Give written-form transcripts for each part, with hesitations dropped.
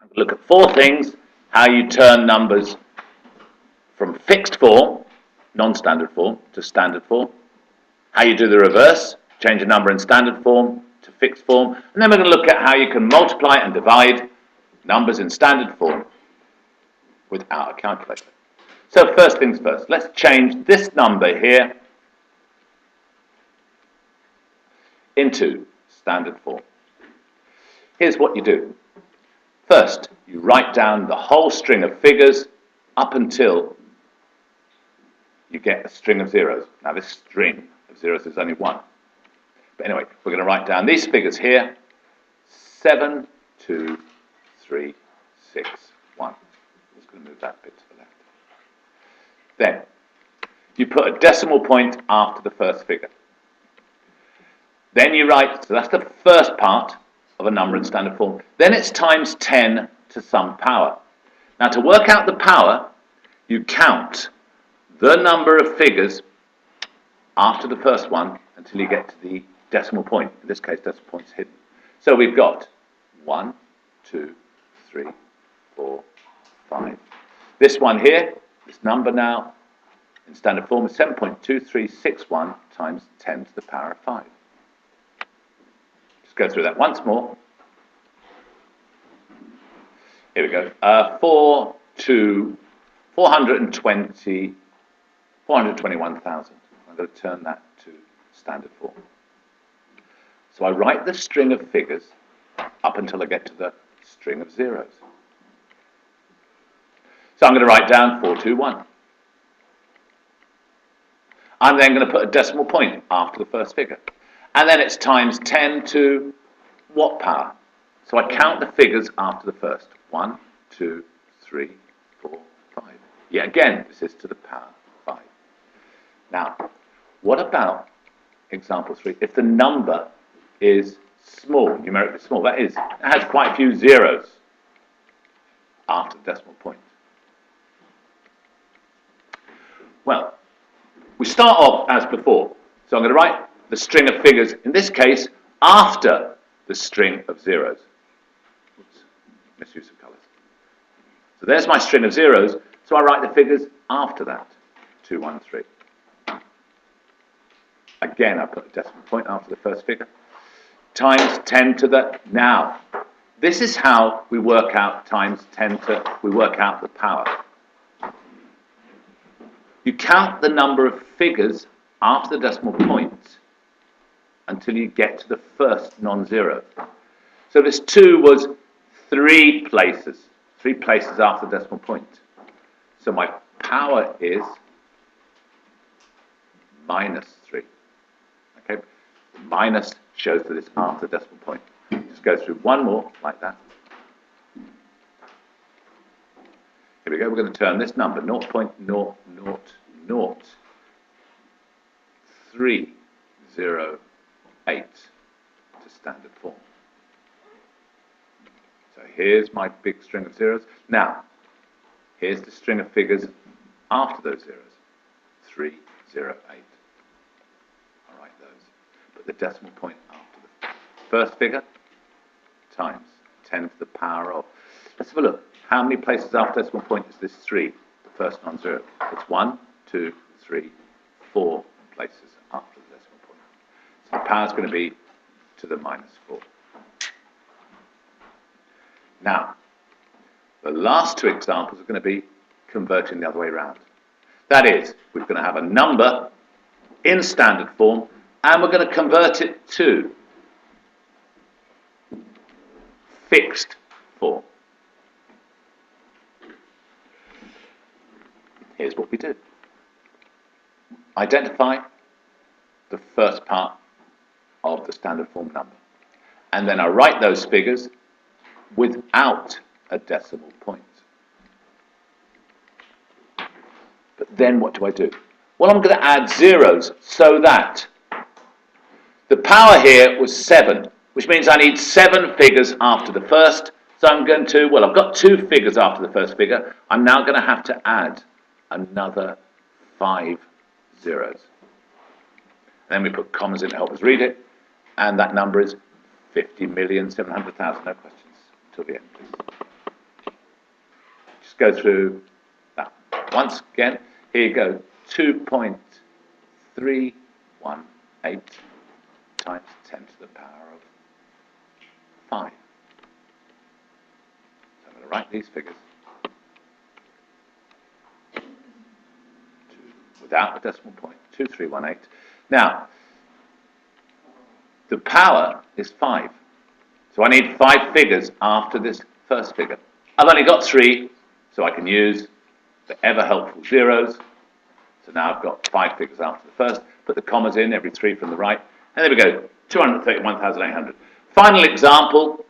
I'm going to look at 4 things: how you turn numbers from fixed form, non-standard form, to standard form, how you do the reverse, change a number in standard form to fixed form, and then we're going to look at how you can multiply and divide numbers in standard form without a calculator. So first things first, let's change this number here into standard form. Here's what you do. First, you write down the whole string of figures up until you get a string of zeros. Now this string of zeros is only 1. But anyway, we're going to write down these figures here: 7, 2, 3, 6, 1. I'm just going to move that bit to the left. Then, you put a decimal point after the first figure. Then you write, so that's the first part of a number in standard form. Then it's times 10 to some power. Now to work out the power, you count the number of figures after the first one until you get to the decimal point. In this case, decimal point's hidden. So we've got 1, 2, 3, 4, 5. This one here, this number now, in standard form is 7.2361 times 10 to the power of 5. Just go through that once more. Here we go. 421,000. I'm going to turn that to standard form. So I write the string of figures up until I get to the string of zeros. So I'm going to write down 421. I'm then going to put a decimal point after the first figure. And then it's times 10 to what power? So I count the figures after the first. 1, 2, 3, 4, 5. Yeah, again, this is to the power of 5. Now, what about example 3? If the number is small, numerically small, that is, it has quite a few zeros after the decimal point. Well, we start off as before. So I'm going to write the string of figures, in this case, after the string of zeros. Oops, misuse of colours. So there's my string of zeros, so I write the figures after that. 2, 1, 3. Again, I put a decimal point after the first figure. Times 10 to the... Now, this is how we work out times 10 to... We work out the power. You count the number of figures after the decimal point until you get to the first non-zero. So this 2 was 3 places after the decimal point. So my power is minus 3. Okay, minus shows that it's after the decimal point. Just go through one more like that. Here we go. We're going to turn this number 0.0000308 to standard form. So here's my big string of zeros. Now, here's the string of figures after those zeros. 308. I'll write those. Put the decimal point after the first figure times 10 to the power of. Let's have a look. How many places after decimal point is this 3? The first non-zero. It's 1, 2, 3, 4 places after the decimal point. So the power is going to be to the minus 4. Now, the last 2 examples are going to be converting the other way around. That is, we're going to have a number in standard form, and we're going to convert it to fixed form. Here's what we do. Identify the first part of the standard form number. And then I write those figures without a decimal point. But then what do I do? Well, I'm going to add zeros so that the power here was 7, which means I need 7 figures after the first. So I'm going to, well, I've got 2 figures after the first figure. I'm now going to have to add another 5 zeros. Then we put commas in to help us read it, and that number is 50,700,000. No questions until the end, please. go through that once again. Here you go, 2.318 times 10 to the power of 5. So I'm going to write these figures without the decimal point, 2318. Now, the power is 5. So I need 5 figures after this first figure. I've only got 3, so I can use the ever helpful zeros. So now I've got 5 figures after the first. Put the commas in, every 3 from the right. And there we go, 231,800. Final example,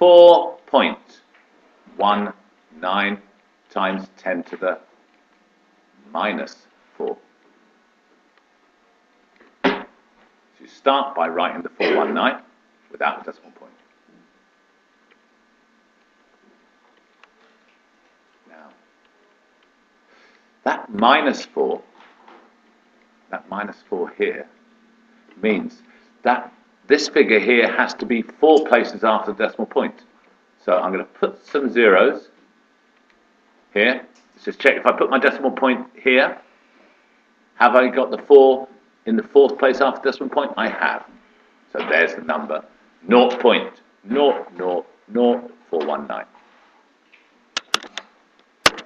4.19 times 10 to the minus 4. So you start by writing the 419 without the decimal point. Now, that minus 4 here means that this figure here has to be 4 places after the decimal point. So I'm going to put some zeros here. Let's just check if I put my decimal point here. Have I got the 4 in the 4th place after the decimal point? I have. So there's the number, 0.00419.